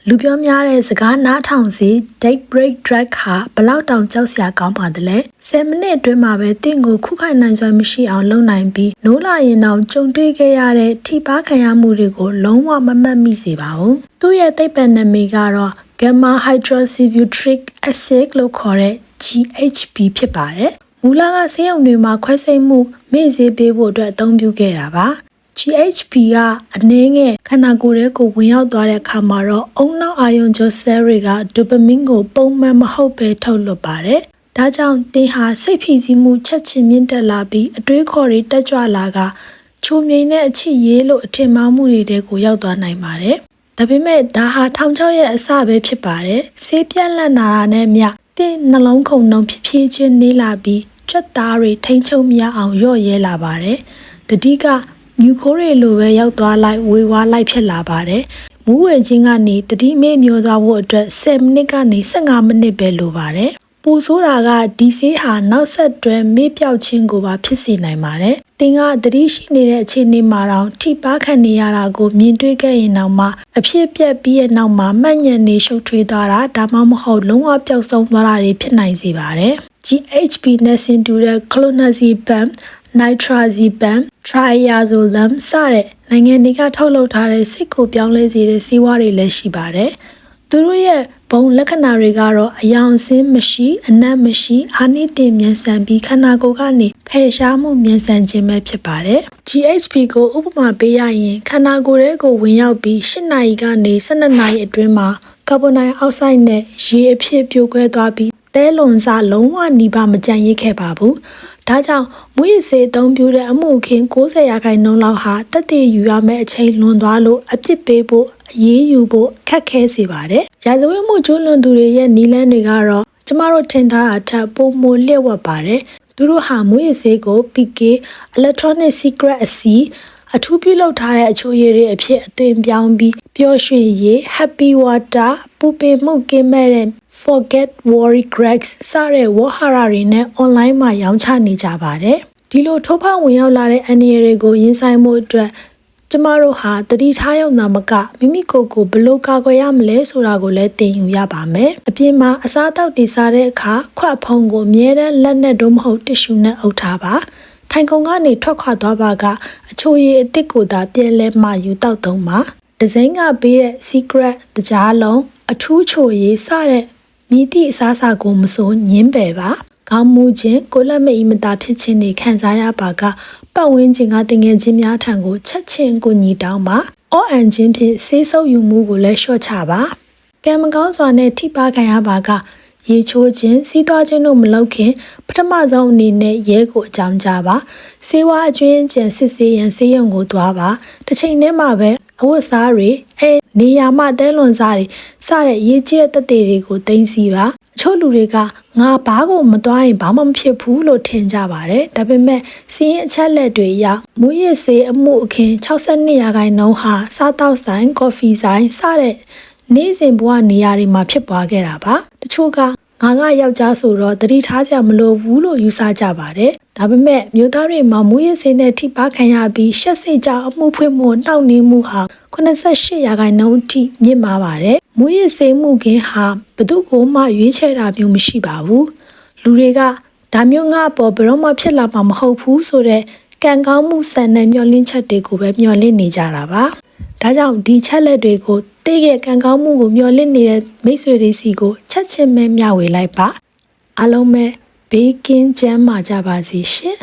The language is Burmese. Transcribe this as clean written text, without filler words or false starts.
လူပြောများတဲ့စကားနားထောင်စီ date break drug ဟာဘလောက်တောင်ကြောက်စရာကောင်းပါတယ်လဲ10မိနစ်အတွင်းမှာပဲတင့်ကိုခုခိုင်နိုင်စွမ်းမရှိအောင်လုပ်နိုင်ပြီးနိုးလာရင်တော့ကြုံတွေ့ခဲ့ရတဲ့ထိပါခံရမှုတွေကိုလုံးဝမမှတ်မိစေပါဘူးသူ့ရဲ့သိပ္ပံနာမည်ကတော့ gamma hydroxybutyric acid လို့ခေါ်တဲ့ GHB ဖြစ်ပါတယ်မူလကဆေးရုံတွေမှာခွဲစိတ်မှုမေ့စေးပေးဖို့အတွက်အသုံးပြုခဲ့တာပါGHB ကအနည်းငယ်ခန္ဓာကိုယ်ထဲကိုဝင်ရောက်သွားတဲ့အခါမှာတော့အုံနောက်အာရုံကြောဆဲတွေကဒိုပမင်းကိုပုံမှန်မဟုတ်ပဲထုတ်လွှတ်ပါတယ်။ဒါကြောင့်သင်ဟာစိတ်ဖိစီးမှုချက်ချင်းမြင့်တက်လာပြီးအတွေးခေါ်တွေတက်ကြွလာကချိုမြိန်တဲ့အချစ်ရေးလို့အထင်မှားမှုတွေကိုရောက်သွားနိုင်ပါတယ်။ဒါပေမဲ့ဒါဟာထောင်ချောက်ရဲ့အစပဲဖြစ်ပါတယ်။ဆေးပြက်လက်နာတာနဲ့မျှသင်နှလုံးခုန်နှုန်းဖြည်းဖြည်းချင်းနေလာပြီးကြွက်သားတွေထိမ့်ချုပ်မရအောင်လျော့ရဲလာပါတယ်။တတိကမြူခိုးတွေလိုပဲရောက်သွားလိုက်ဝေဝါးလိုက်ဖြစ်လာပါတယ်။မူးဝဲခြင်းကနေတတိမေ့မျောသွားဖို့အတွက်10မိနစ်ကနေ15မိနစ်ပဲလိုပါတယ်။ပူဆိုးတာကဒီဆေးဟာနောက်ဆက်တွဲမေ့ပြောက်ခြင်းကိုပါဖြစ်စေနိုင်ပါတယ်။သင်ကတတိရှိနေတဲ့အခြေအနေမှာတော့ထိပါခံနေရတာကိုမြင်တွေ့ခဲ့ရင်တော့မှအဖြစ်ပြက်ပြီးရဲ့နောက်မှာမှတ်ဉာဏ်နေရှုပ်ထွေးသွားတာဒါမှမဟုတ်လုံးဝပျောက်ဆုံးသွားတာတွေဖြစ်နိုင်စေပါတယ်။ GHB နဲ့ဆင်တူတဲ့ clonazepam nitrazepam triazolam စတဲ့နိုင်ငံတွေကထုတ်လုပ်ထားတဲ့စိတ်ကိုပြောင်းလဲစေတဲ့ဆေးဝါးတွေလည်းရှိပါတယ်။သူတို့ရဲ့ဘုံလက္ခဏာတွေကတော့အယောင်အဆင်းမရှိအနက်မရှိအာနိသင်မြန်ဆန်ပြီးခန္ဓာကိုယ်ကနေဖယ်ရှားမှုမြန်ဆန်ခြင်းပဲဖြစ်ပါတယ်။ GHB ကိုဥပမာပေးရရင်ခန္ဓာကိုယ်ထဲကိုဝင်ရောက်ပြီး8နာရီကနေ12နာရီအတွင်းမှာကာဗွန်ဒိုင်အောက်ဆိုက်နဲ့ရေအဖြစ်ပြိုကွဲသွားပြီးသဲလွန်စလုံးဝနှီးပါမကြံ့ရစ်ခဲ့ပါဘူး။ဒါကြောင့်မွေးစေးအသုံးပြုတဲ့အမှုအခင်း90%လောက်ဟာတက်တည်ယူရမယ့်အချိန်လွန်သွားလို့အပြစ်ပေးဖို့အရေးယူဖို့ခက်ခဲစေပါတယ်။ရာဇဝတ်မှုကျူးလွန်သူတွေရဲ့နည်းလမ်းတွေကတော့ကျမတို့ထင်ထားတာထက်ပိုမိုလျှက်ဝက်ပါတယ်။သူတို့ဟာမွေးစေးကို PK electronic secret အစီအထူးပြုလုပ်ထားတဲ့အချိုရည်တွေအဖြစ်အသွင်ပြောင်းပြီးပျော်ရွှင်ရေး happy water ပူပင်မှုကင်းမဲ့တဲ့ forget worry Gregs စတဲ့ဝေါ်ဟာရတွေနဲ့ online မှာရောင်းချနေကြပါတယ်ဒီလိုထိုးဖောက်ဝင်ရောက်လာတဲ့အန္တရာယ်တွေကိုရင်ဆိုင်မှုအတွက်ကျမတို့ဟာတတိထားရုံသာမကမိမိကိုယ်ကိုဘယ်လိုကာကွယ်ရမလဲဆိုတာကိုလည်းသင်ယူရပါမယ်အပြင်မှာအစားအသောက်တွေစားတဲ့အခါခွက်ဖုံးကိုအမြဲတမ်းလက်နဲ့တော့မဟုတ်တစ်ရှူနဲ့အုပ်ထားပါထိုင်ခုံကနေထွက်ခွာသွားပါကအချိုရည်အစ်စ်ကိုသာပြန်လဲမှယူတောက်သုံးပါဒီဇိုင်းကပေးတဲ့ secret တကြားလုံးအထူးချိုရည်စတဲ့မိသည့်အစားအစာကိုမစိုးညင်းပယ်ပါခေါင်းမူခြင်းကိုလက်မအီမတာဖြစ်ခြင်းတွေခံစားရပါကပတ်ဝန်းကျင်ကတငယ်ချင်းများထံကိုချက်ချင်းကိုညီတောင်းပါအော့အန်ခြင်းဖြင့်ဆေးဆုပ်ယူမှုကိုလည်းလျှော့ချပါကံမကောင်းစွာနဲ့ထိပါခံရပါကရေချိုးခြင်းစီးသွားခြင်းတို့မလုပ်ခင်ပထမဆုံးအနေနဲ့ရဲကိုအကြောင်းကြားပါဆေးဝါးအကျွင်းကျန်စစ်ဆေးရန်ဆေးရုံကိုသွားပါတစ်ချိန်တည်းမှာပဲအဝတ်စားတွေနေရာမှာတဲလွန်စားတွေစတဲ့ရေးကြီးတဲ့တည်တွေကိုတင်စီပါအချို့လူတွေကငါဘားကိုမသွားရင်ဘာမှမဖြစ်ဘူးလို့ထင်ကြပါတယ်ဒါပေမဲ့စီးရင်အချက်လက်တွေအရမူရစ်ဆေးအမှုအခင်း62%ဟာစားတောက်ဆိုင်ကော်ဖီဆိုင်စတဲ့နေ့စဉ်ဘဝနေရာတွေမှာဖြစ်ပွားခဲ့တာပါတချို့ကငါယောက်ျားဆိုတော့တတိထားကြမလို့ဘူးလို့ယူဆကြပါတယ်ဒါပေမဲ့မြို့သားတွေမှာမူရစ်ဆေးနဲ့ထိပါခံရပြီးရှက်စိတ်ကြောင့်အမှုဖွင့်မှုနှောက်နှေးမှုဟာ88%အထိမြင့်မာပါတယ်မူရစ်ဆေးမှုခင်းဟာဘယ်သူ့ကိုမှရွေးချယ်တာမျိုးမရှိပါဘူးလူတွေကဒါမျိုးငါအပေါ်ဘယ်တော့မှဖြစ်လာမှာမဟုတ်ဘူးဆိုတဲ့ကံကောင်းမှုစံနဲ့မျှော်လင့်ချက်တွေကိုပဲမျှော်လင့်နေကြတာပါဒါကြောင့်ဒီချက်လက်တွေကိုသိရဲ့ကံကောင်းမှုကိုမျှော်လင့်နေတဲ့မိတ်ဆွေတွေစီကိုချက်ချင်းပဲမျှဝေလိုက်ပါအားလုံးပဲဘေးကင်းကျန်းမာကြပါစေရှင်